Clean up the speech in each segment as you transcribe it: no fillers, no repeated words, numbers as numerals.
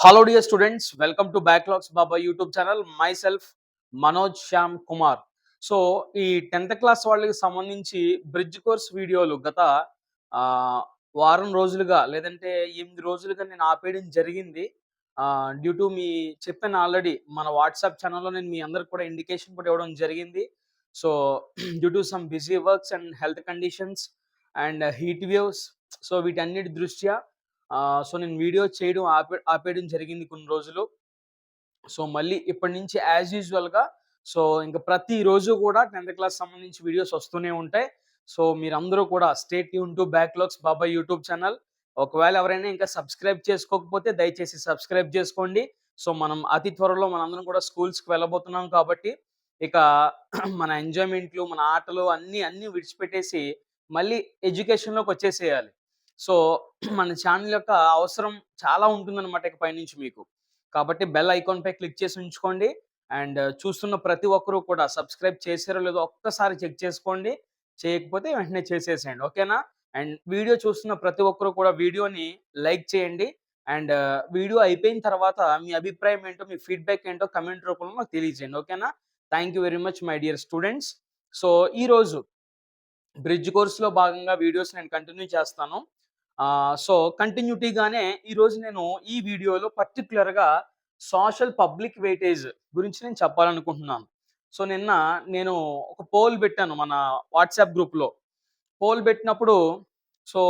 Hello dear students, welcome to Backlogs Baba YouTube channel. Myself Manoj Shyam Kumar. So ఈ 10th class వాళ్ళకి సంబంధించి bridge course వీడియోలు గత వారం రోజులుగా లేదంటే 8 రోజులుగా నేను ఆపేయడం జరిగింది. డ్యూ టు మీ చెప్పాను ఆల్రెడీ మన వాట్సాప్ ఛానల్‌లో నేను మీ అందరికి కూడా ఇండికేషన్ కూడా ఇవ్వడం జరిగింది. So due to some busy works and health conditions and heat waves, so వీటన్నిటి దృష్ట్యా సో నేను వీడియో చేయడం ఆపేయడం జరిగింది కొన్ని రోజులు. సో మళ్ళీ ఇప్పటి నుంచి యాజ్ యూజువల్‌గా సో ఇంక ప్రతిరోజు కూడా 10th క్లాస్ సంబంధించి వీడియోస్ వస్తూనే ఉంటాయి. సో మీరందరూ కూడా స్టే ట్యూన్ టు బ్యాక్‌లాగ్స్ బాబాయ్ యూట్యూబ్ ఛానల్. ఒకవేళ ఎవరైనా ఇంకా సబ్స్క్రైబ్ చేసుకోకపోతే దయచేసి సబ్స్క్రైబ్ చేసుకోండి. సో మనం అతి త్వరలో మనందరం కూడా స్కూల్స్‌కి వెళ్ళబోతున్నాం కాబట్టి ఇక మన ఎంజాయ్‌మెంట్లు, మన ఆటలు అన్నీ విడిచిపెట్టేసి మళ్ళీ ఎడ్యుకేషన్‌లోకొచ్చేసేయాలి. సో మన ఛానల్ యొక్క అవసరం చాలా ఉంటుందన్నమాట ఇక పైనుంచి మీకు. కాబట్టి బెల్ ఐకాన్‌పై క్లిక్ చేసి ఉంచుకోండి. అండ్ చూస్తున్న ప్రతి ఒక్కరు కూడా సబ్స్క్రైబ్ చేశారో లేదో ఒక్కసారి చెక్ చేసుకోండి. చేయకపోతే వెంటనే చేసేసేయండి. ఓకేనా? అండ్ వీడియో చూస్తున్న ప్రతి ఒక్కరు కూడా వీడియోని లైక్ చేయండి. అండ్ వీడియో అయిపోయిన తర్వాత మీ అభిప్రాయం ఏంటో, మీ ఫీడ్‌బ్యాక్ ఏంటో కామెంట్ రూపంలో నాకు తెలియజేయండి. ఓకేనా? Thank you very much my dear students. So ఈరోజు బ్రిడ్జ్ కోర్స్‌లో భాగంగా వీడియోస్ నేను కంటిన్యూ చేస్తాను. సో కంటిన్యూటీగానే ఈరోజు నేను ఈ వీడియోలో పర్టిక్యులర్‌గా సోషల్ పబ్లిక్ వెయిటేజ్ గురించి నేను చెప్పాలనుకుంటున్నాను. సో నిన్న నేను ఒక పోల్ పెట్టాను మన వాట్సాప్ గ్రూప్‌లో. పోల్ పెట్టినప్పుడు సో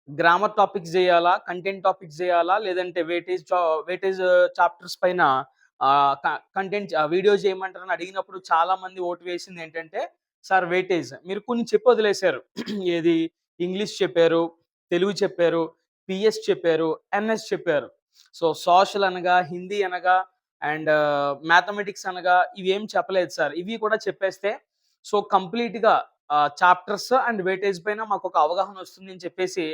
గ్రామర్ టాపిక్స్ జేయాలా? కంటెంట్ టాపిక్స్ జేయాలా? లేదంటే వెయిటేజ్ చాప్టర్స్ పైన కంటెంట్ వీడియో చేయమంటారని అడిగినప్పుడు చాలామంది ఓటు వేసిందేంటంటే, సార్ వెయిటేజ్. మీరు కొన్ని చెప్పి వదిలేసారు. ఏది ఇంగ్లీష్ చెప్పారు, తెలుగు చెప్పారు, పీఎస్ చెప్పారు, ఎన్ఎస్ చెప్పారు. సో సోషల్ అనగా, హిందీ అనగా అండ్ మ్యాథమెటిక్స్ అనగా ఇవేం చెప్పలేదు సార్. ఇవి కూడా చెప్పేస్తే సో కంప్లీట్‌గా చాప్టర్స్ అండ్ వెయిటేజ్ పైన మాకొక అవగాహన వస్తుంది అని చెప్పేసి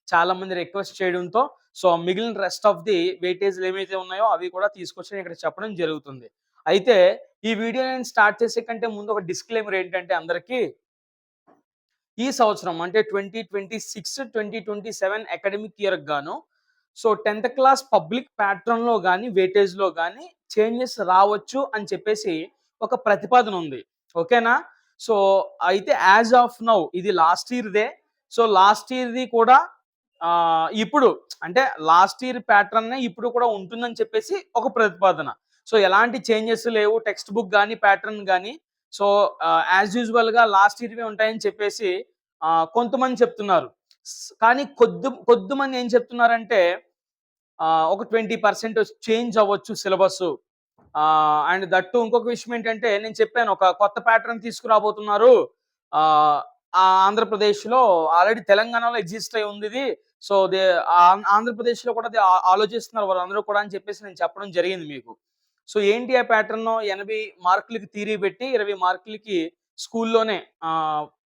చాలామంది రిక్వెస్ట్ చేయడంతో సో మిగిలిన రెస్ట్ ఆఫ్ ది వెయిటేజ్‌లు ఏవైతే ఉన్నాయో అవి కూడా తీసుకొచ్చి నేను ఇక్కడ చెప్పడం జరుగుతుంది. అయితే ఈ వీడియో నేను స్టార్ట్ చేసే కంటే ముందు ఒక డిస్క్లైమర్ ఏంటంటే అందరికీ ఈ సంవత్సరం అంటే 2026, 2027 అకాడమిక్ ఇయర్‌కి గాను సో 10th క్లాస్ పబ్లిక్ ప్యాట్రన్‌లో గాని, వెయిటేజ్‌లో గాని చేంజెస్ రావచ్చు అని చెప్పేసి ఒక ప్రతిపాదన ఉంది. ఓకేనా? సో అయితే యాస్ ఆఫ్ నౌ ఇది లాస్ట్ ఇయర్‌దే. సో లాస్ట్ ఇయర్‌ది కూడా ఇప్పుడు అంటే లాస్ట్ ఇయర్ ప్యాటర్నే ఇప్పుడు కూడా ఉంటుందని చెప్పేసి ఒక ప్రతిపాదన. సో ఎలాంటి చేంజెస్ లేవు. టెక్స్ట్ బుక్ గాని, ప్యాటర్న్ గాని సో యాజ్ యూజువల్‌గా లాస్ట్ ఇయర్‌వే ఉంటాయని చెప్పేసి కొంతమంది చెప్తున్నారు. కానీ కొద్దిమంది ఏం చెప్తున్నారంటే ఒక 20% చేంజ్ అవ్వచ్చు సిలబస్సు. అండ్ దట్ టూ ఇంకొక విషయం ఏంటంటే నేను చెప్పాను ఒక కొత్త ప్యాటర్న్ తీసుకురాబోతున్నారు. ఆహ్, ఆంధ్రప్రదేశ్‌లో ఆల్రెడీ తెలంగాణలో ఎగ్జిస్ట్ అయి ఉందిది. సో ఆంధ్రప్రదేశ్‌లో కూడా అది ఆలోచిస్తున్నారు వాళ్ళందరూ కూడా అని చెప్పేసి నేను చెప్పడం జరిగింది మీకు. సో ఏంటి ఆ ప్యాటర్ను 80 మార్కులకి థియరీ పెట్టి 20 మార్కులకి స్కూల్లోనే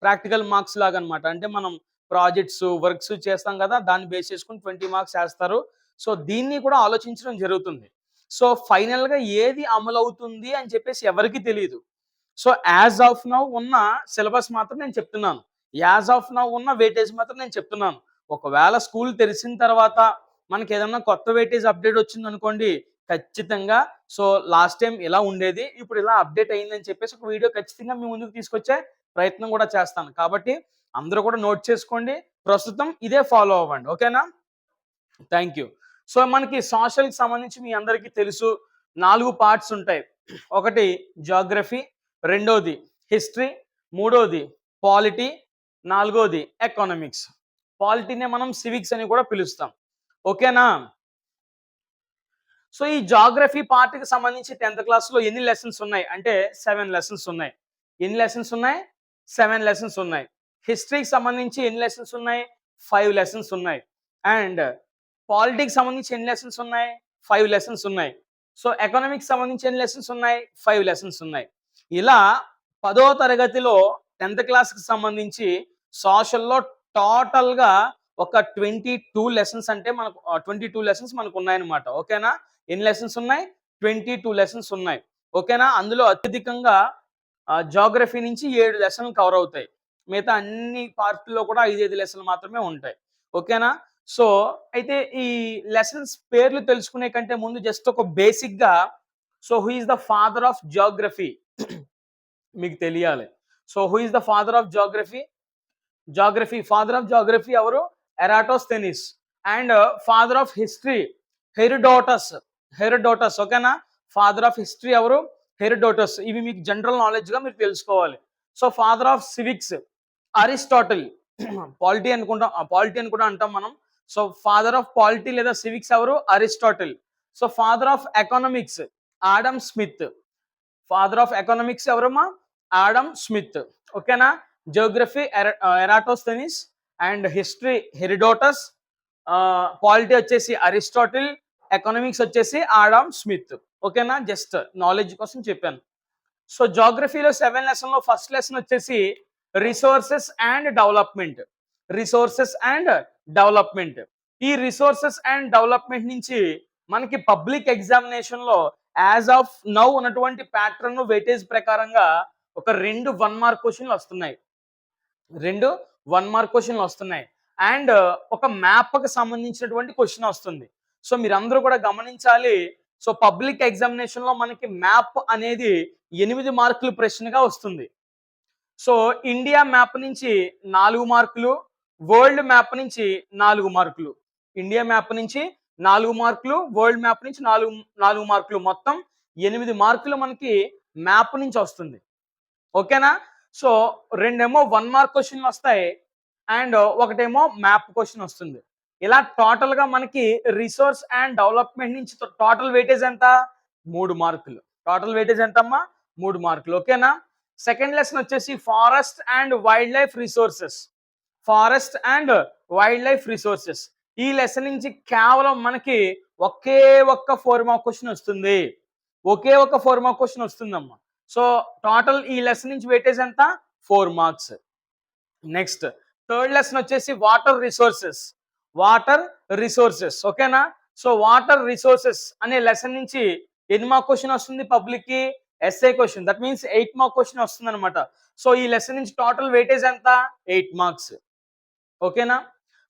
ప్రాక్టికల్ మార్క్స్ లాగనమాట. అంటే మనం ప్రాజెక్ట్స్, వర్క్స్ చేస్తాం కదా! దాన్ని బేస్ చేసుకొని 20 మార్క్స్ ఏస్తారు. సో దీన్ని కూడా ఆలోచించడం జరుగుతుంది. సో ఫైనల్‌గా ఏది అమలవుతుంది అని చెప్పేసి ఎవరికీ తెలీదు. సో యాజ్ ఆఫ్ నౌ ఉన్న సిలబస్ మాత్రం నేను చెప్తున్నాను. యాజ్ ఆఫ్ నౌ ఉన్న వెయిటేజ్ మాత్రం నేను చెప్తున్నాను. ఒకవేళ స్కూల్ తెరిసిన తర్వాత మనకేదన్నా కొత్త వెయిటేజ్ అప్‌డేట్ వచ్చిందనుకోండి, ఖచ్చితంగా సో లాస్ట్ టైమ్ ఇలా ఉండేది. ఇప్పుడు ఇలా అప్‌డేట్ అయిందని చెప్పేసి ఒక వీడియో ఖచ్చితంగా మీ ముందుకు తీసుకొచ్చే ప్రయత్నం కూడా చేస్తాను. కాబట్టి అందరూ కూడా నోట్ చేసుకోండి. ప్రస్తుతం ఇదే ఫాలో అవ్వండి. ఓకేనా? Thank you. సో మనకి సోషల్‌కి సంబంధించి మీ అందరికీ తెలుసు 4 పార్ట్స్ ఉంటాయి. ఒకటి జియోగ్రఫీ, రెండోది హిస్టరీ, మూడోది పాలిటీ, నాలుగోది ఎకనామిక్స్. పాలిటీనే మనం సివిక్స్ అని కూడా పిలుస్తాం. ఓకేనా? సో ఈ జియోగ్రఫీ పార్ట్‌కి సంబంధించి 10th క్లాస్‌లో ఎన్ని లెసన్స్ ఉన్నాయి అంటే 7 లెసన్స్ ఉన్నాయి. ఎన్ని లెసన్స్ ఉన్నాయి? 7 లెసన్స్ ఉన్నాయి. హిస్టరీకి సంబంధించి ఎన్ని లెసన్స్ ఉన్నాయి? 5 లెసన్స్ ఉన్నాయి. అండ్ పాలిటీకి సంబంధించి ఎన్ని లెసన్స్ ఉన్నాయి? 5 లెసన్స్ ఉన్నాయి. సో ఎకనామిక్స్ సంబంధించి ఎన్ని లెసన్స్ ఉన్నాయి? 5 లెసన్స్ ఉన్నాయి. ఇలా 10వ తరగతిలో 10th క్లాస్‌కి సంబంధించి సోషల్‌లో టోటల్‌గా ఒక 22 లెసన్స్ అంటే మనకు 22 లెసన్స్ మనకున్నాయన్నమాట. ఓకేనా? ఎన్ని లెసన్స్ ఉన్నాయి? 22 లెసన్స్ ఉన్నాయి. ఓకేనా? అందులో అత్యధికంగా జియోగ్రఫీ నుంచి 7 లెసన్‌లు కవర్ అవుతాయి. మిగతా అన్ని పార్ట్‌లో కూడా 5, 5 లెసన్‌లు మాత్రమే ఉంటాయి. ఓకేనా? సో అయితే ఈ లెసన్స్ పేర్లు తెలుసుకునే కంటే ముందు జస్ట్ ఒక బేసిక్‌గా so who is the father of geography మీకు తెలియాలి. So who is the father of geography? Father of geography ఎవరు? Eratosthenes. And father of history Herodotus. ఓకేనా? ఫాదర్ ఆఫ్ హిస్టరీ ఎవరు? హెరోడోటస్. ఇవి మీకు జనరల్ నాలెడ్జ్‌గా మీరు తెలుసుకోవాలి. So father of civics Aristotle. Polity అనుకుంటాం, పాలిటీ అని కూడా అంటాం మనం. సో ఫాదర్ ఆఫ్ పాలిటీ లేదా సివిక్స్ ఎవరు? Aristotle. So father of economics Adam Smith. Father of economics ఎవరమ్మా? Adam Smith. ఓకేనా? Geography Eratosthenes and history Herodotus, polity వచ్చేసి అరిస్టాటిల్, ఎకనామిక్స్ వచ్చేసి ఆడమ్ స్మిత్. ఓకేనా? జస్ట్ నాలెడ్జ్ కోసం చెప్పాను. సో జియోగ్రఫీలో 7 లెసన్‌లో ఫస్ట్ లెసన్ వచ్చేసి రిసోర్సెస్ అండ్ డెవలప్‌మెంట్. ఈ రిసోర్సెస్ అండ్ డెవలప్‌మెంట్ నుంచి మనకి పబ్లిక్ ఎగ్జామినేషన్‌లో యాజ్ ఆఫ్ నౌ ఉన్నటువంటి ప్యాటర్న్ వెయిటేజ్ ప్రకారంగా ఒక 2 1 మార్క్ క్వెషన్‌లు వస్తున్నాయి. 2 1 మార్క్ క్వెషన్‌లు వస్తున్నాయి. అండ్ ఒక మ్యాప్‌కి సంబంధించినటువంటి క్వెషన్ వస్తుంది. సో మీరందరూ కూడా గమనించాలి. సో పబ్లిక్ ఎగ్జామినేషన్‌లో మనకి మ్యాప్ అనేది 8 మార్కుల ప్రశ్నగా వస్తుంది. సో ఇండియా మ్యాప్ నుంచి 4 మార్కులు, వరల్డ్ మ్యాప్ నుంచి 4 మార్కులు. ఇండియా మ్యాప్ నుంచి 4 మార్కులు, వరల్డ్ మ్యాప్ నుంచి 4 మార్కులు. మొత్తం 8 మార్కులు మనకి మ్యాప్ నుంచి వస్తుంది. ఓకేనా? సో రెండేమో 1 మార్క్ క్వెషన్‌లు వస్తాయి. అండ్ ఒకటేమో మ్యాప్ క్వెషన్ వస్తుంది. ఇలా టోటల్‌గా మనకి రిసోర్స్ అండ్ డెవలప్‌మెంట్ నుంచి టోటల్ వెయిటేజ్ ఎంత? 3 మార్కులు. టోటల్ వెయిటేజ్ ఎంతమ్మా? 3 మార్కులు. ఓకేనా? సెకండ్ లెసన్ వచ్చేసి forest and wild life resources. ఈ లెసన్ నుంచి కేవలం మనకి ఒకే ఒక్క 4 మార్క్ క్వెషన్ వస్తుంది. వస్తుందమ్మా. సో టోటల్ ఈ లెసన్ నుంచి వెయిటేజ్ ఎంత? 4 మార్క్స్. నెక్స్ట్ థర్డ్ లెసన్ వచ్చేసి వాటర్ రిసోర్సెస్. ఓకేనా? సో వాటర్ రిసోర్సెస్ అనే లెసన్ నుంచి ఎన్ని మార్క్ క్వెషన్ వస్తుంది పబ్లిక్ కి? SA question. That means 8 mark question వస్తుంది అనమాట. సో ఈ లెసన్ నుంచి టోటల్ వెయిటేజ్ ఎంత? 8 మార్క్స్. ఓకేనా?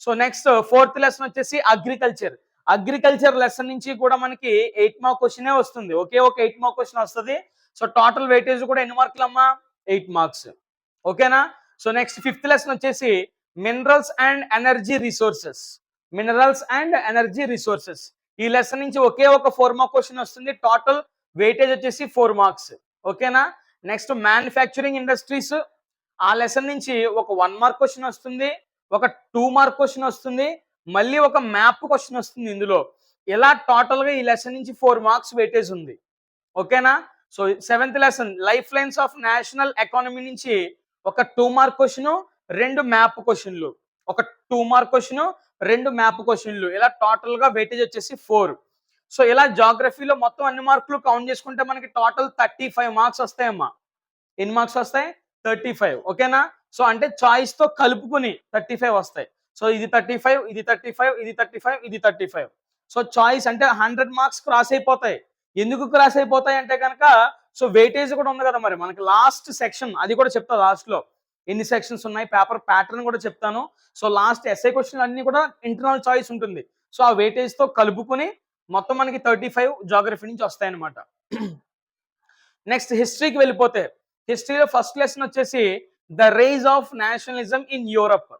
సో నెక్స్ట్ ఫోర్త్ లెసన్ వచ్చేసి అగ్రికల్చర్ లెసన్ నుంచి కూడా మనకి 8 మార్క్ క్వెషనే వస్తుంది. ఒకే ఒక 8 మార్క్ క్వెషన్ వస్తుంది. సో టోటల్ వెయిటేజ్ కూడా ఎన్ని మార్కులమ్మా? 8 మార్క్స్. ఓకేనా? సో నెక్స్ట్ ఫిఫ్త్ లెసన్ వచ్చేసి మినరల్స్ అండ్ ఎనర్జీ రిసోర్సెస్. ఈ లెసన్ నుంచి ఒకే ఒక 4 మార్క్ క్వెషన్ వస్తుంది. టోటల్ వెయిటేజ్ వచ్చేసి 4 మార్క్స్. ఓకేనా? Next manufacturing industries. ఆ లెసన్ నుంచి ఒక 1 మార్క్ క్వెషన్ వస్తుంది, ఒక 2 మార్క్ క్వెషన్ వస్తుంది, మళ్ళీ ఒక మ్యాప్ క్వెషన్ వస్తుంది ఇందులో. ఇలా టోటల్ గా ఈ లెసన్ నుంచి 4 మార్క్స్ వెయిటేజ్ ఉంది. ఓకేనా? So seventh lesson life lines of national economy నుంచి ఒక 2 మార్క్ క్వెషన్, 2 మ్యాప్ క్వెషన్లు. ఒక 2 మార్క్ క్వెషన్, 2 మ్యాప్ క్వెషన్లు. ఇలా టోటల్ గా వెయిటేజ్ వచ్చేసి 4. సో ఇలా జాగ్రఫీలో మొత్తం అన్ని మార్కులు కౌంట్ చేసుకుంటే మనకి టోటల్ 35 మార్క్స్ వస్తాయమ్మా. ఎన్ని మార్క్స్ వస్తాయి? 35. ఓకేనా? సో అంటే చాయిస్ తో కలుపుకుని 35 వస్తాయి. సో ఇది 35, ఇది 35, ఇది 35, ఇది 35. సో చాయిస్ అంటే 100 మార్క్స్ క్రాస్ అయిపోతాయి. ఎందుకు క్రాస్ అయిపోతాయి అంటే కనుక సో వెయిటేజ్ కూడా ఉంది కదా మరి మనకి లాస్ట్ సెక్షన్, అది కూడా చెప్తా లాస్ట్ లో ఎన్ని సెక్షన్స్ ఉన్నాయి, పేపర్ ప్యాటర్న్ కూడా చెప్తాను. సో లాస్ట్ ఎస్ఐ క్వశ్చన్ అన్ని కూడా ఇంటర్నల్ చాయిస్ ఉంటుంది. సో ఆ వెయిటేజ్ తో కలుపుకొని మొత్తం మనకి 35 జాగ్రఫీ నుంచి వస్తాయి అనమాట. నెక్స్ట్ హిస్టరీకి వెళ్ళిపోతే హిస్టరీలో ఫస్ట్ లెసన్ వచ్చేసి the rise of nationalism in Europe.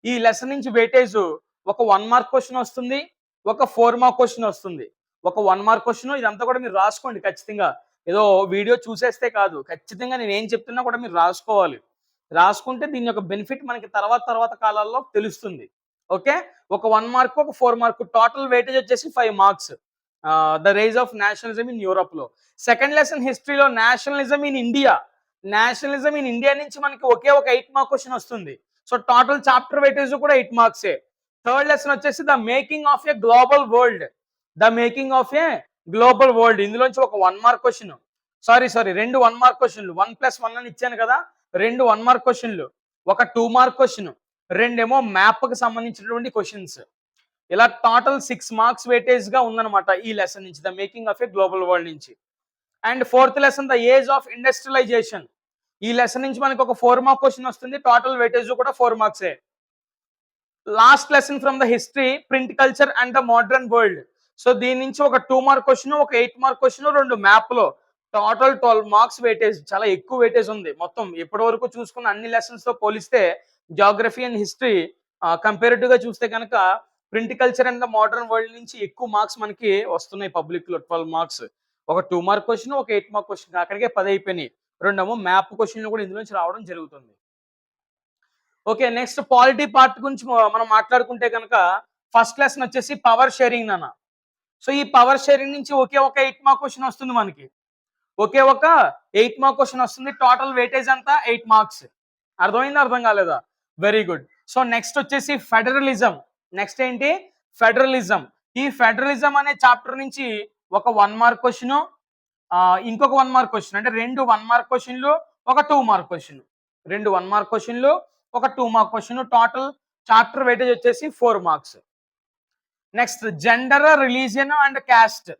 ఈ లెసన్ నుంచి వెయిటేజ్ ఒక 1 మార్క్ క్వశ్చన్ వస్తుంది, ఒక 4 మార్క్ క్వశ్చన్ వస్తుంది. ఒక 1 మార్క్ క్వశ్చన్ ఇదంతా కూడా మీరు రాసుకోండి ఖచ్చితంగా. ఏదో వీడియో చూసేస్తే కాదు, ఖచ్చితంగా నేను ఏం చెప్తున్నా కూడా మీరు రాసుకోవాలి. రాసుకుంటే దీని యొక్క బెనిఫిట్ మనకి తర్వాత కాలాల్లో తెలుస్తుంది. ఓకే? ఒక 1 మార్క్, ఒక 4 మార్క్, టోటల్ వెయిటేజ్ వచ్చేసి 5 marks. The rise of nationalism in Europe లో. సెకండ్ లెసన్ హిస్టరీలో నేషనలిజం ఇన్ ఇండియా నుంచి మనకి ఒకే ఒక 8 మార్క్ క్వశ్చన్ వస్తుంది. సో టోటల్ చాప్టర్ వెయిటేజ్ కూడా 8 మార్క్సే. థర్డ్ లెసన్ వచ్చేసి the making of a global world. ఇందులోంచి ఒక 1 మార్క్ క్వశ్చన్, సారీ 2 1 మార్క్ క్వశ్చన్లు, 1+1 అని ఇచ్చాను కదా, 2 1 మార్క్ క్వశ్చన్లు, ఒక 2 మార్క్ క్వశ్చన్, రెండేమో మ్యాప్ కి సంబంధించినటువంటి క్వశ్చన్స్. ఇలా టోటల్ 6 మార్క్స్ వెయిటేజ్ గా ఉందన్నమాట ఈ లెసన్ నుంచి, the making of a global world నుంచి. And fourth lesson the age of industrialization. ఈ లెసన్ నుంచి మనకి ఒక 4 మార్క్ క్వశ్చన్ వస్తుంది. టోటల్ వెయిటేజ్ కూడా 4 మార్క్సే. Last lesson from the history, print culture and the modern world. So దీని నుంచి ఒక 2 మార్క్ క్వశ్చన్, ఒక 8 మార్క్ క్వశ్చన్, 2 మ్యాప్లో టోటల్ 12 మార్క్స్ వెయిటేజ్. చాలా ఎక్కువ వెయిటేజ్ ఉంది. మొత్తం ఇప్పటి వరకు చూసుకున్న అన్ని లెసన్స్ తో పోలిస్తే జాగ్రఫీ అండ్ హిస్టరీ కంపారిటివ్ గా చూస్తే కనుక print culture and the modern world నుంచి ఎక్కువ మార్క్స్ మనకి వస్తున్నాయి పబ్లిక్ లో. 12 మార్క్స్, ఒక 2 మార్క్ క్వశ్చన్, ఒక 8 మార్క్ క్వశ్చన్, అక్కడికే 10 అయిపోయినాయి. రెండేమో మ్యాప్ క్వశ్చన్లు కూడా ఇందులో నుంచి రావడం జరుగుతుంది. ఓకే, నెక్స్ట్ పాలిటీ పార్ట్ గురించి మనం మాట్లాడుకుంటే కనుక ఫస్ట్ లెసన్ వచ్చేసి పవర్ షేరింగ్ నాన్న. సో ఈ పవర్ షేరింగ్ నుంచి ఒకే ఒక 8 మార్క్ క్వశ్చన్ వస్తుంది మనకి. ఒకే ఒక 8 మార్క్ క్వశ్చన్ వస్తుంది. టోటల్ వెయిటేజ్ అంతా 8 మార్క్స్. అర్థమైందా, అర్థం కాలేదా? Very good. సో నెక్స్ట్ వచ్చేసి ఫెడరలిజం. నెక్స్ట్ ఏంటి? ఫెడరలిజం. ఈ ఫెడరలిజం అనే చాప్టర్ నుంచి ఒక 1 మార్క్ క్వశ్చన్, ఇంకొక 1 మార్క్ క్వశ్చన్, అంటే 2 1 మార్క్ క్వశ్చన్లు, ఒక 2 మార్క్ క్వశ్చన్. 2 1 మార్క్ క్వశ్చన్లు, ఒక 2 mark question. Total chapter weightage వచ్చేసి 4 marks. Next gender, religion and caste.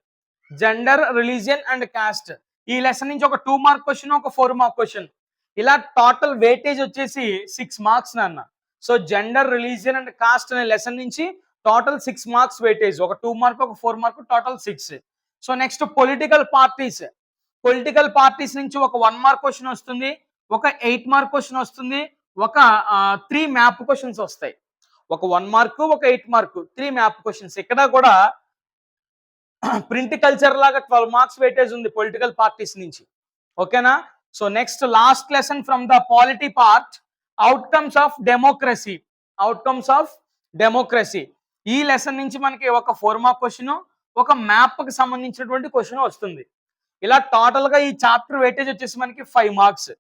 Gender, religion and caste. ఈ లెసన్ నుంచి ఒక 2 మార్క్ క్వశ్చన్, ఒక 4 మార్క్ క్వశ్చన్. ఇలా టోటల్ వెయిటేజ్ వచ్చేసి 6 మార్క్స్ నాన్న. So gender, religion and cost అనే లెసన్ నుంచి టోటల్ 6 మార్క్స్ వెయిటేజ్. ఒక 2 మార్క్, ఒక 4 mark, total 6. So next political parties. Political parties నుంచి ఒక 1 మార్క్ క్వశ్చన్ వస్తుంది, ఒక 8 మార్క్ క్వశ్చన్ వస్తుంది, ఒక 3 మ్యాప్ క్వశ్చన్స్ వస్తాయి. ఒక 1 మార్క్, ఒక 8 మార్క్, 3 మ్యాప్ క్వశ్చన్స్. ఇక్కడ కూడా ప్రింట్ కల్చర్ లాగా 12 మార్క్స్ వెయిటేజ్ ఉంది పొలిటికల్ పార్టీస్ నుంచి. ఓకేనా? So next last lesson from the polity part, outcomes of democracy. Outcomes of democracy. ఈ లెసన్ నుంచి మనకి ఒక 4 మార్క్ క్వశ్చన్, ఒక మ్యాప్ కి సంబంధించినటువంటి క్వశ్చన్ వస్తుంది. ఇలా టోటల్ గా ఈ చాప్టర్ వెయిటేజ్ వచ్చేసి మనకి 5 మార్క్స్.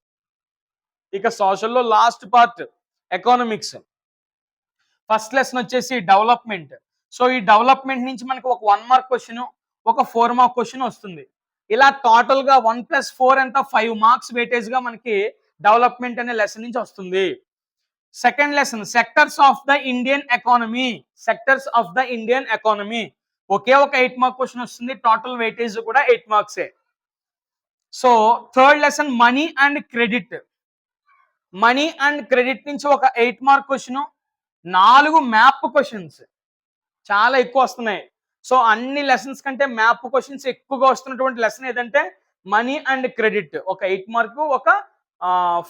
ఇక సోషల్లో last part economics. First lesson వచ్చేసి డెవలప్మెంట్. సో ఈ డెవలప్మెంట్ నుంచి మనకి ఒక 1 మార్క్ క్వశ్చన్, ఒక 4 మార్క్ క్వశ్చన్ వస్తుంది. ఇలా టోటల్ గా 1 + 4 ఎంత 5 మార్క్స్ వెయిటేజ్ గా మనకి డెవలప్మెంట్ అనే లెసన్ నుంచి వస్తుంది. Second lesson sectors of the Indian economy. Sectors of the Indian economy. ఒకే ఒక 8 మార్క్ క్వశ్చన్ వస్తుంది. టోటల్ వెయిటేజ్ కూడా 8 మార్క్సే. So third lesson money and credit. Money and credit నుంచి ఒక 8 మార్క్ క్వశ్చన్, 4 మ్యాప్ క్వశ్చన్స్. చాలా ఎక్కువ వస్తున్నాయి. సో అన్ని లెసన్స్ కంటే మ్యాప్ క్వశ్చన్స్ ఎక్కువగా వస్తున్నటువంటి లెసన్ ఏదంటే మనీ అండ్ క్రెడిట్. ఒక 8 మార్కు, ఒక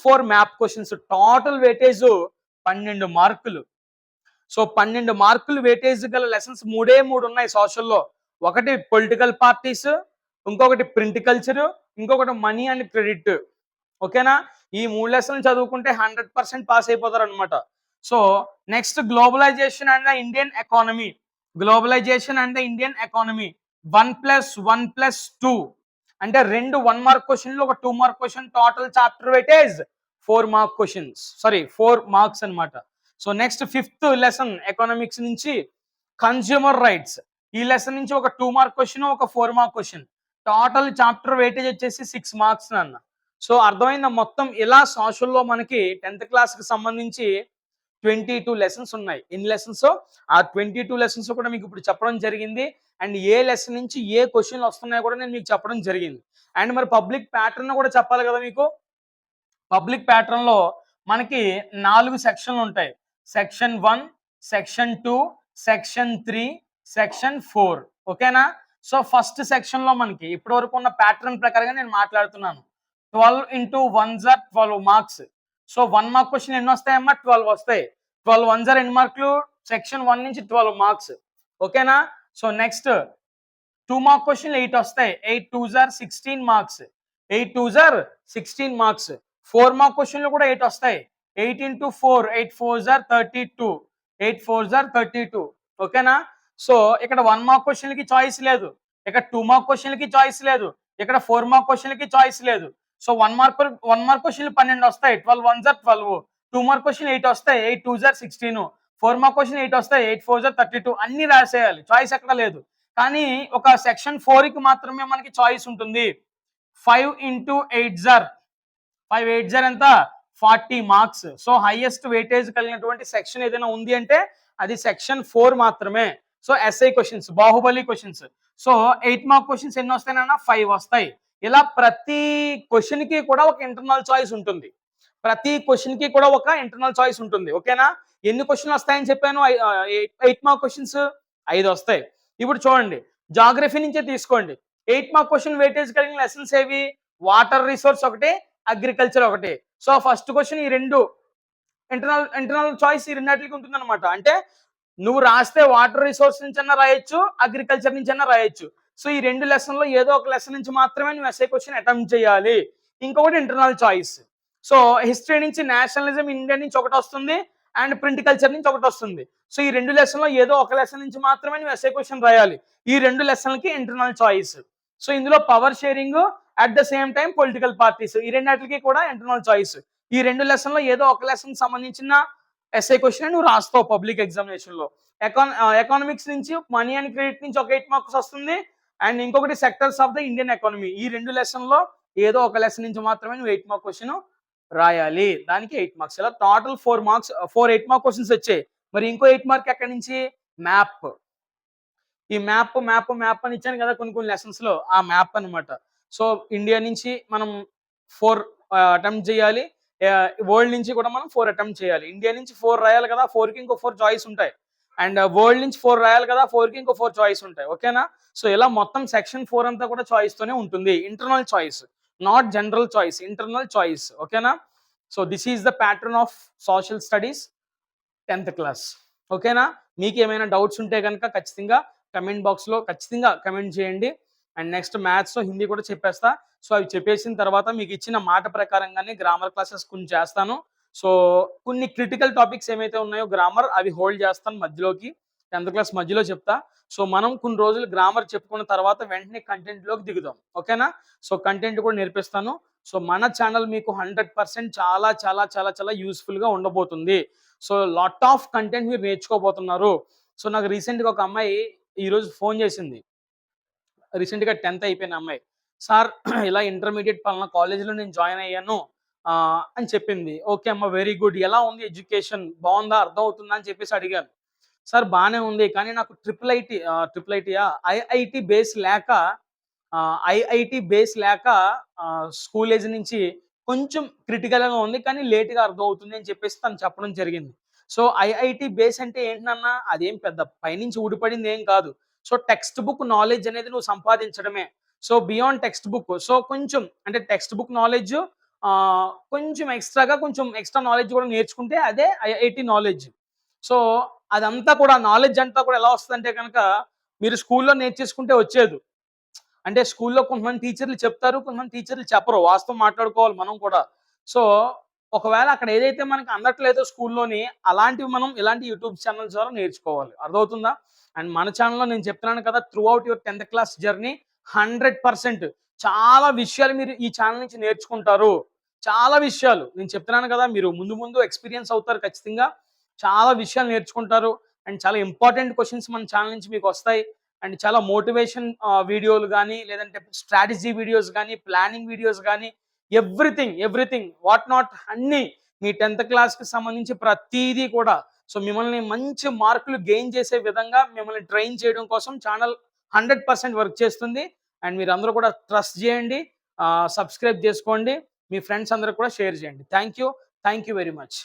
4 మ్యాప్ క్వశ్చన్స్. టోటల్ వెయిటేజ్ 12 మార్కులు. సో 12 మార్కులు వెయిటేజ్ గల లెసన్స్ 3 ఉన్నాయి సోషల్లో. ఒకటి పొలిటికల్ పార్టీస్, ఇంకొకటి ప్రింట్ కల్చర్, ఇంకొకటి మనీ అండ్ క్రెడిట్. ఓకేనా? ఈ 3 లెసన్లు చదువుకుంటే 100% పాస్ అయిపోతారు అనమాట. So next globalization and the Indian economy. Globalization and the Indian economy. 1 + 1 + 2 అంటే 2 1 మార్క్ క్వశ్చన్లు, ఒక 2 mark question. Total chapter weightage 4 mark questions, sorry 4 marks అనమాట. So next fifth lesson economics నుంచి కన్స్యూమర్ రైట్స్. ఈ లెసన్ నుంచి ఒక 2 మార్క్ క్వశ్చన్, ఒక 4 mark question. Total chapter weightage వచ్చేసి 6 మార్క్స్ అన్న. సో అర్థమైందా? మొత్తం ఇలా సోషల్లో మనకి 10th క్లాస్ కి సంబంధించి 22 లెసన్స్ ఉన్నాయి. ఎన్ని లెసన్స్? ఆ 22 లెసన్స్ కూడా మీకు ఇప్పుడు చెప్పడం జరిగింది. అండ్ ఏ లెసన్ నుంచి ఏ క్వశ్చన్లు వస్తున్నాయో కూడా నేను మీకు చెప్పడం జరిగింది. అండ్ మరి పబ్లిక్ ప్యాటర్న్ కూడా చెప్పాలి కదా మీకు. పబ్లిక్ ప్యాటర్న్ లో మనకి 4 సెక్షన్లు ఉంటాయి. Section 1, section 2, section 3, section 4. ఓకేనా? సో ఫస్ట్ సెక్షన్ లో మనకి ఇప్పటి వరకు ఉన్న ప్యాటర్న్ ప్రకారంగా నేను మాట్లాడుతున్నాను. 12 × 1 = 12 మార్క్స్. సో 1 మార్క్ క్వశ్చన్ ఎన్ని వస్తాయమ్మా? 12 వస్తాయి. 12 1 = ఎన్ని మార్కులు? సెక్షన్ 1 నుంచి 12 మార్క్స్. ఓకేనా? సో నెక్స్ట్ 2 మార్క్ క్వశ్చన్లు 8 వస్తాయి. 8 2 = 16 మార్క్స్. 8 2 = 16 మార్క్స్. 4 మార్క్ క్వశ్చన్లు కూడా 8 వస్తాయి. 8 × 4 8 4 = 32. 8 4 = 32. ఓకేనా? సో ఇక్కడ 1 మార్క్ క్వశ్చన్లకి చాయిస్ లేదు, ఇక్కడ 2 మార్క్ క్వశ్చన్లకి చాయిస్ లేదు, ఇక్కడ 4 మార్క్ క్వశ్చన్లకి చాయిస్ లేదు. సో 1 మార్క్ క్వశ్చన్లు 12 వస్తాయి. 12 1 = 12. 2 మార్క్ క్వశ్చన్ 8 వస్తాయి. 8 2 = 16. 4 మార్క్ క్వశ్చన్ 8 వస్తాయి. 8 4 = 32. అన్ని రాసేయాలి, చాయిస్ ఎక్కడ లేదు. కానీ ఒక సెక్షన్ 4 కి మాత్రమే మనకి చాయిస్ ఉంటుంది. 5 × 8 = 5 8 = ఎంత? 40 మార్క్స్. సో హైయెస్ట్ వెయిటేజ్ కలిగినటువంటి సెక్షన్ ఏదైనా ఉంది అంటే అది సెక్షన్ 4 మాత్రమే. So SI questions, Baahubali questions. So 8 mark questions ఎన్ని వస్తాయన్నా? 5 వస్తాయి. ఇలా ప్రతి క్వశ్చన్ కి కూడా ఒక ఇంటర్నల్ చాయిస్ ఉంటుంది. ప్రతి క్వశ్చన్ కి కూడా ఒక ఇంటర్నల్ చాయిస్ ఉంటుంది. ఓకేనా? ఎన్ని క్వశ్చన్లు వస్తాయని చెప్పాను? 8 మార్క్ క్వశ్చన్స్ 5 వస్తాయి. ఇప్పుడు చూడండి, జాగ్రఫీ నుంచే తీసుకోండి. 8 మార్క్ క్వశ్చన్ వెయిటేజ్ కలిగిన లెసన్స్ ఏవి? వాటర్ రిసోర్స్ ఒకటి, అగ్రికల్చర్ ఒకటి. సో ఫస్ట్ క్వశ్చన్ ఈ 2 ఇంటర్నల్ చాయిస్ ఈ రెండిటికి ఉంటుందన్నమాట. అంటే నువ్వు రాస్తే వాటర్ రిసోర్స్ నుంచన్నా రాయొచ్చు, అగ్రికల్చర్ నుంచన్నా రాయొచ్చు. సో ఈ 2 లెసన్‌లో ఏదో ఒక లెసన్ నుంచి మాత్రమే నువ్వు ఎస్ఏ క్వశ్చన్ అటెంప్ట్ చేయాలి. ఇంకొకటి ఇంటర్నల్ చాయిస్. సో హిస్టరీ నుంచి నేషనలిజం, ఇండియా నుంచి ఒకటొస్తుంది అండ్ ప్రింట్ కల్చర్ నుంచి ఒకటొస్తుంది. సో ఈ 2 లెసన్‌లో ఏదో ఒక లెసన్ నుంచి మాత్రమే నువ్వు ఎస్ఏ క్వశ్చన్ రాయాలి. ఈ 2 లెసన్‌లకి ఇంటర్నల్ చాయిస్. సో ఇందులో power sharing at the same time political parties ఈ రెండిటికి కూడా ఇంటర్నల్ చాయిస్. ఈ 2 లెసన్‌లో ఏదో ఒక లెసన్ సంబంధించిన ఎస్ఏ క్వశ్చన్ నువ్వు రాస్తావు పబ్లిక్ ఎగ్జామినేషన్‌లో. ఎకానమిక్స్ నుంచి మనీ అండ్ క్రెడిట్ నుంచి ఒక 8 మార్క్స్ వస్తుంది. అండ్ ఇంకొకటి sectors of the Indian economy. ఈ 2 లెసన్‌లో ఏదో ఒక లెసన్ నుంచి మాత్రమే నువ్వు 8 మార్క్ క్వశ్చన్ రాయాలి. దానికి 8 మార్క్స్. ఇలా టోటల్ 4 మార్క్స్ 4 8 మార్క్ క్వశ్చన్స్ వచ్చాయి. మరి ఇంకో 8 మార్క్ ఎక్కడి నుంచి? మ్యాప్. ఈ మ్యాప్ అని ఇచ్చాను కదా కొన్ని లెసన్స్‌లో. ఆ మ్యాప్ అన్నమాట. సో ఇండియా నుంచి మనం 4 అటెంప్ట్ చేయాలి. వరల్డ్ నుంచి కూడా మనం 4 అటెంప్ట్ చేయాలి. ఇండియా నుంచి 4 రాయాలి కదా! 4కి ఇంకో 4 చాయిస్ ఉంటాయి. అండ్ వరల్డ్ నుంచి 4 రాయాలి కదా! 4కి ఇంకో 4 చాయిస్ ఉంటాయి. ఓకేనా? సో ఇలా మొత్తం సెక్షన్ 4 అంతా కూడా చాయిస్ తోనే ఉంటుంది. Internal choice. Not general choice. Internal choice. ఓకేనా? So this is the pattern of social studies 10th class. ఓకేనా? మీకేమైనా డౌట్స్ ఉంటే గనుక ఖచ్చితంగా కమెంట్ బాక్స్‌లో ఖచ్చితంగా కమెంట్ చేయండి. అండ్ నెక్స్ట్ మ్యాథ్స్, హిందీ కూడా చెప్పేస్తా. సో అవి చెప్పేసిన తర్వాత మీకు ఇచ్చిన మాట ప్రకారంగానే గ్రామర్ క్లాసెస్ కొన్ని చేస్తాను. సో కొన్ని క్రిటికల్ టాపిక్స్ ఏమైతే ఉన్నాయో గ్రామర్ అవి హోల్డ్ చేస్తాను మధ్యలోకి. 10th క్లాస్ మధ్యలో చెప్తా. సో మనం కొన్ని రోజులు గ్రామర్ చెప్పుకున్న తర్వాత వెంటనే కంటెంట్‌లోకి దిగుదాం. ఓకేనా? సో కంటెంట్ కూడా నేర్పిస్తాను. సో మన ఛానల్ మీకు 100% చాలా యూజ్‌ఫుల్‌గా ఉండబోతుంది. సో లాట్ ఆఫ్ కంటెంట్ మీరు నేర్చుకోబోతున్నారు. సో నాకు రీసెంట్‌గా ఒక అమ్మాయి ఈరోజు ఫోన్ చేసింది. రీసెంట్‌గా 10th అయిపోయిన అమ్మాయి. సార్ ఇలా ఇంటర్మీడియేట్ పలానా కాలేజ్‌లో నేను జాయిన్ అయ్యాను అని చెప్పింది. ఓకే అమ్మ, వెరీ గుడ్. ఎలా ఉంది ఎడ్యుకేషన్? బావుందా? అర్థమవుతుందా? అని చెప్పేసి అడిగాను. సార్ బానే ఉంది. కానీ నాకు ట్రిపుల్ ఐటీయా? ఐఐటీ బేస్ లేక స్కూల్ ఏజ్ నుంచి కొంచెం క్రిటికల్‌గా ఉంది. కానీ లేట్‌గా అర్థమవుతుంది అని చెప్పేసి తను చెప్పడం జరిగింది. సో ఐఐటీ బేస్ అంటే ఏంటి నాన్న? అదేం పెద్ద పైనుంచి ఊడిపడింది ఏం కాదు. సో టెక్స్ట్ బుక్ నాలెడ్జ్ అనేది నువ్వు సంపాదించడమే. So beyond text book. So కొంచెం అంటే టెక్స్ట్ బుక్ నాలెడ్జ్ కొంచెం ఎక్స్ట్రా నాలెడ్జ్ కూడా నేర్చుకుంటే అదే ఐఐటీ నాలెడ్జ్. సో అదంతా కూడా నాలెడ్జ్ అంతా కూడా ఎలా వస్తదంటే గనక మీరు స్కూల్‌లో నేర్చేసుకుంటే వచ్చేదు. అంటే స్కూల్‌లో కొంతమంది టీచర్లు చెప్తారు. కొంతమంది టీచర్లు చెప్పరు. వాస్తవం మాట్లాడుకోవాలి మనం కూడా. సో ఒకవేళ అక్కడ ఏదైతే మనకు అందట్లేదో స్కూల్‌లోని అలాంటివి మనం ఇలాంటి యూట్యూబ్ ఛానెల్స్ ద్వారా నేర్చుకోవాలి. అర్థమవుతుందా? అండ్ మన ఛానెల్‌లో నేను చెప్తున్నాను కదా! Through out your 10th class journey 100% చాలా విషయాలు మీరు ఈ ఛానెల్ నుంచి నేర్చుకుంటారు. చాలా విషయాలు. నేను చెప్తున్నాను కదా! మీరు ముందు ఎక్స్‌పీరియన్స్ అవుతారు ఖచ్చితంగా. చాలా విషయాలు నేర్చుకుంటారు. అండ్ చాలా ఇంపార్టెంట్ క్వెషన్స్ మన ఛానెల్ నుంచి మీకొస్తాయి. అండ్ చాలా మోటివేషన్ వీడియోలు గాని, లేదంటే స్ట్రాటజీ వీడియోస్ గాని, ప్లానింగ్ వీడియోస్ గాని, ఎవ్రీథింగ్ వాట్ నాట్ అన్నీ మీ 10th క్లాస్‌కి సంబంధించి ప్రతీదీ కూడా. సో మిమ్మల్ని మంచి మార్కులు గెయిన్ చేసే విధంగా మిమ్మల్ని ట్రైన్ చేయడం కోసం ఛానల్ 100% వర్క్ చేస్తుంది. అండ్ మీరందరూ కూడా ట్రస్ట్ చేయండి. సబ్స్క్రైబ్ చేసుకోండి. మీ ఫ్రెండ్స్ అందరికి కూడా షేర్ చేయండి. Thank you very much.